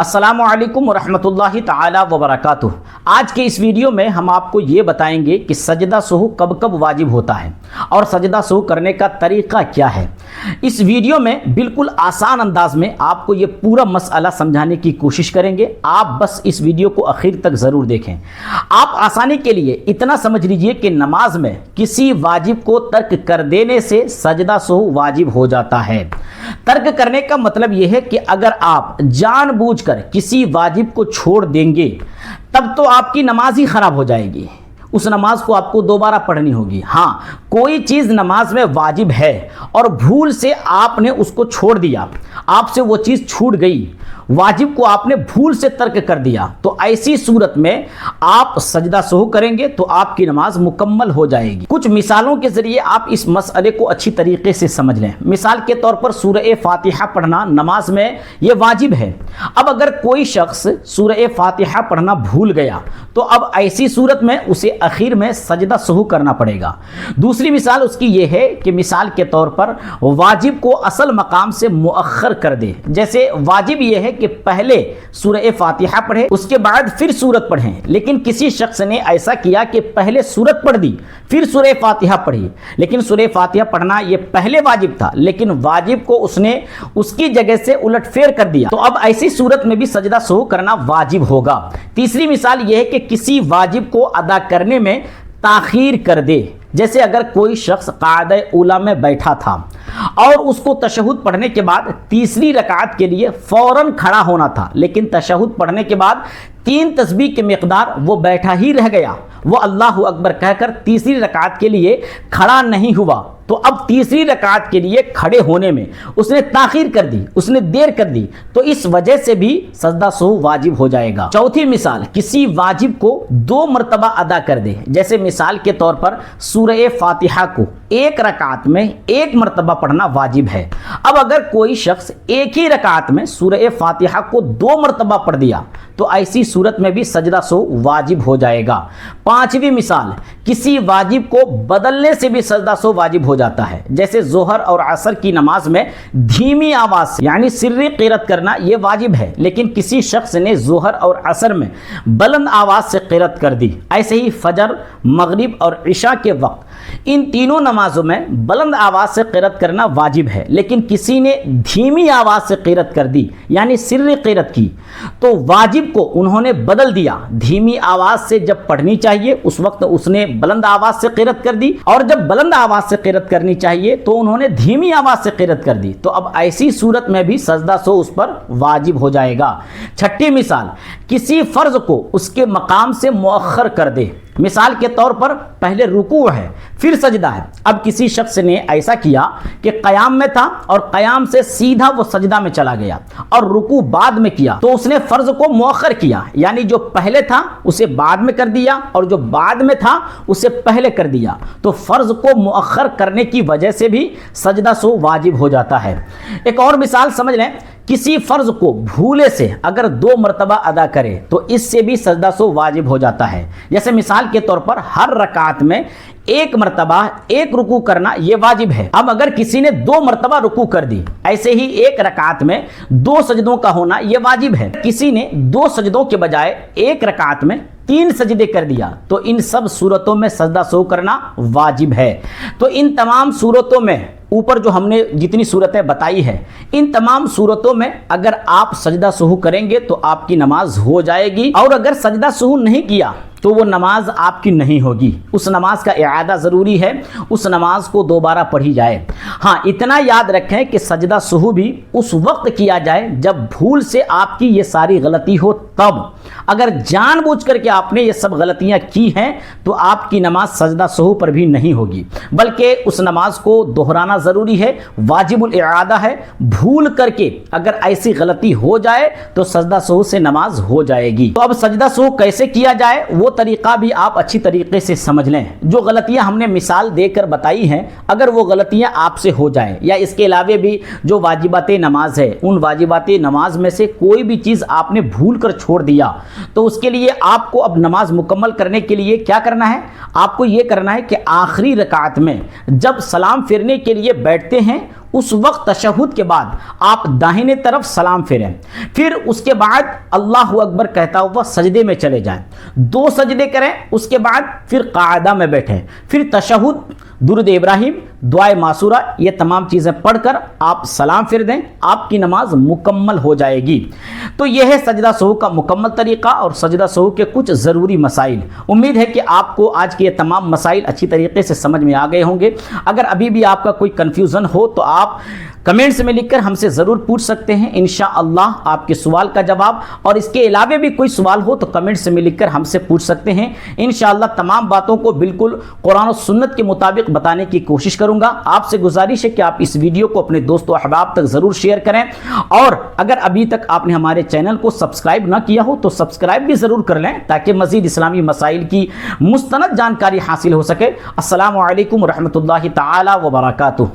अस्सलामु अलैकुम वरहमतुल्लाहि ताला वबरकातुह। आज के इस वीडियो में हम आपको ये बताएंगे कि सजदा सुहू कब कब वाजिब होता है और सजदा सुहू करने का तरीका क्या है। इस वीडियो में बिल्कुल आसान अंदाज में आपको ये पूरा मसला समझाने की कोशिश करेंगे। आप बस इस वीडियो को आखिर तक ज़रूर देखें। आप आसानी के लिए इतना समझ लीजिए कि नमाज में किसी वाजिब को तर्क कर देने से सजदा सुहू वाजिब हो जाता है। तर्क करने का मतलब यह है कि अगर आप जानबूझकर किसी वाजिब को छोड़ देंगे तब तो आपकी नमाज ही खराब हो जाएगी, उस नमाज को आपको दोबारा पढ़नी होगी। हाँ, कोई चीज़ नमाज में वाजिब है और भूल से आपने उसको छोड़ दिया, आपसे वो चीज़ छूट गई, वाजिब को आपने भूल से तर्क कर दिया, तो ऐसी सूरत में आप सजदा सुहू करेंगे तो आपकी नमाज मुकम्मल हो जाएगी। कुछ मिसालों के ज़रिए आप इस मसले को अच्छी तरीके से समझ लें। मिसाल के तौर पर सूरह फातिहा पढ़ना नमाज में ये वाजिब है। अब अगर कोई शख्स सूरह फातिहा पढ़ना भूल गया तो अब ऐसी सूरत में उसे आखिर में सजदा सुहू करना पड़ेगा। दूसरी मिसाल उसकी ये है कि मिसाल के तौर पर वाजिब को असल मकाम से मुअख्खर कर दे। जैसे वाजिब ये है कि पहले सूरह फातिहा पढ़े उसके बाद फिर सूरत पढ़ें, लेकिन किसी शख्स ने ऐसा किया कि पहले सूरत पढ़ दी फिर सूरह फातिहा पढ़ी, लेकिन सूरह फातिहा पढ़ना ये पहले वाजिब था लेकिन वाजिब को उसने उसकी जगह से उलटफेर कर दिया, तो अब ऐसी सूरत में भी सजदा सुहू करना वाजिब होगा। तीसरी मिसाल यह है कि किसी वाजिब को अदा करने में ताखीर कर दे। जैसे अगर कोई शख्स क़ायदा ऊला में बैठा था और उसको तशहुद पढ़ने के बाद तीसरी रकात के लिए फ़ौरन खड़ा होना था, लेकिन तशहुद पढ़ने के बाद 3 तस्बीह के मिक़दार वो बैठा ही रह गया, वो अल्लाहु अकबर कहकर तीसरी रकात के लिए खड़ा नहीं हुआ, तो अब तीसरी रकात के लिए खड़े होने में उसने ताखीर कर दी, उसने देर कर दी, तो इस वजह से भी सजदा सुहू वाजिब हो जाएगा। चौथी मिसाल, किसी वाजिब को 2 मरतबा अदा कर दे। जैसे मिसाल के तौर पर सूरह फातिहा को 1 रकात में 1 मरतबा पढ़ना वाजिब है। अब अगर कोई शख्स एक ही रकात में सूरह फातिहा को 2 मरतबा पढ़ दिया तो ऐसी सूरत में भी सजदा सुहू वाजिब हो जाएगा। पांचवी मिसाल, किसी वाजिब को बदलने से भी सजदा सुहू वाजिब हो जाता है। जैसे जोहर और असर की नमाज में धीमी आवाज से यानी सिर्री क़िरात करना यह वाजिब है, लेकिन किसी शख्स ने जोहर और असर में बुलंद आवाज से क़िरात कर दी। ऐसे ही फजर, मगरिब और इशा के वक्त इन तीनों नमाजों में बुलंद आवाज से क़िरात करना वाजिब है, लेकिन किसी ने धीमी आवाज से क़िरात कर दी यानी सिर्री क़िरात की, तो वाजिब को उन्होंने बदल दिया। धीमी आवाज से जब पढ़नी चाहिए उस वक्त उसने बुलंद आवाज से क़िरात कर दी, और जब बुलंद आवाज से क़िरात करनी चाहिए तो उन्होंने धीमी आवाज से क़िरात कर दी, तो अब ऐसी सूरत में भी सजदा सुहू उस पर वाजिब हो जाएगा। छठी मिसाल, किसी फर्ज को उसके मकाम से मुअख्खर कर दे। मिसाल के तौर पर पहले रुकू है फिर सजदा है। अब किसी शख्स ने ऐसा किया कि क़याम में था और क़याम से सीधा वो सजदा में चला गया और रुकू बाद में किया, तो उसने फ़र्ज को मुअख्खर किया, यानी जो पहले था उसे बाद में कर दिया और जो बाद में था उसे पहले कर दिया, तो फ़र्ज को मुअख्खर करने की वजह से भी सजदा सुहू वाजिब हो जाता है। एक और मिसाल समझ लें, किसी फ़र्ज को भूले से अगर 2 मरतबा अदा करे तो इससे भी सजदा सुहू वाजिब हो जाता है। जैसे मिसाल के तौर पर हर रकात में 1 मरतबा 1 रुकू करना यह वाजिब है। अब अगर किसी ने 2 मरतबा रुकू कर दी, ऐसे ही 1 रकात में 2 सजदों का होना यह वाजिब है। किसी ने 2 सजदों के बजाय 1 रकात में 3 सजदे कर दिया, तो इन सब सूरतों में सजदा सुहू करना वाजिब है। तो इन तमाम सूरतों में, ऊपर जो हमने जितनी सूरतें बताई है, इन तमाम सूरतों में अगर आप सजदा सुहू करेंगे तो आपकी नमाज हो जाएगी, और अगर सजदा सुहू नहीं किया तो वो नमाज आपकी नहीं होगी। उस नमाज का इआदा ज़रूरी है, उस नमाज को दोबारा पढ़ी जाए। हाँ, इतना याद रखें कि सजदा सुहू भी उस वक्त किया जाए जब भूल से आपकी ये सारी गलती हो तब। अगर जानबूझ करके आपने ये सब गलतियां की हैं तो आपकी नमाज सजदा सुहू पर भी नहीं होगी, बल्कि उस नमाज को दोहराना ज़रूरी है, वाजिबुल इआदा है। भूल करके अगर ऐसी गलती हो जाए तो सजदा सुहू से नमाज हो जाएगी। तो अब सजदा सुहू कैसे किया जाए वो तरीका भी आप अच्छी तरीके से समझ लें। जो गलतियां हमने मिसाल देकर बताई हैं, अगर वो गलतियां आपसे हो जाएं या इसके अलावे भी जो वाजिबात नमाज है उन वाजिबात नमाज में से कोई भी चीज़ आपने भूल कर छोड़ दिया, तो उसके लिए आपको अब नमाज मुकम्मल करने के लिए क्या करना है, आपको ये करना है कि आखिरी रकात में जब सलाम फेरने के लिए बैठते हैं उस वक्त तशहुद के बाद आप दाहिने तरफ सलाम फेरें, फिर उसके बाद अल्लाह अकबर कहता हुआ सजदे में चले जाएं, 2 सजदे करें, उसके बाद फिर कायदा में बैठें, फिर तशहुद, दुरूद इब्राहिम, दुआए मासूरा, ये तमाम चीज़ें पढ़कर आप सलाम फिर दें, आपकी नमाज मुकम्मल हो जाएगी। तो यह है सजदा सहू का मुकम्मल तरीक़ा और सजदा सहू के कुछ ज़रूरी मसाइल। उम्मीद है कि आपको आज के ये तमाम मसाइल अच्छी तरीके से समझ में आ गए होंगे। अगर अभी भी आपका कोई कन्फ्यूज़न हो तो आप कमेंट्स में लिखकर हमसे ज़रूर पूछ सकते हैं। इंशाअल्लाह आपके सवाल का जवाब, और इसके अलावा भी कोई सवाल हो तो कमेंट्स में लिखकर हमसे पूछ सकते हैं। इंशाअल्लाह तमाम बातों को बिल्कुल कुरान और सुन्नत के मुताबिक बताने की कोशिश करूंगा। आपसे गुजारिश है कि आप इस वीडियो को अपने दोस्तों अहबाब तक ज़रूर शेयर करें, और अगर अभी तक आपने हमारे चैनल को सब्सक्राइब ना किया हो तो सब्सक्राइब भी ज़रूर कर लें, ताकि मज़ीद इस्लामी मसाइल की मुस्तनद जानकारी हासिल हो सके। अस्सलामु अलैकुम रहमतुल्लाहि ताला व बरकातुहू।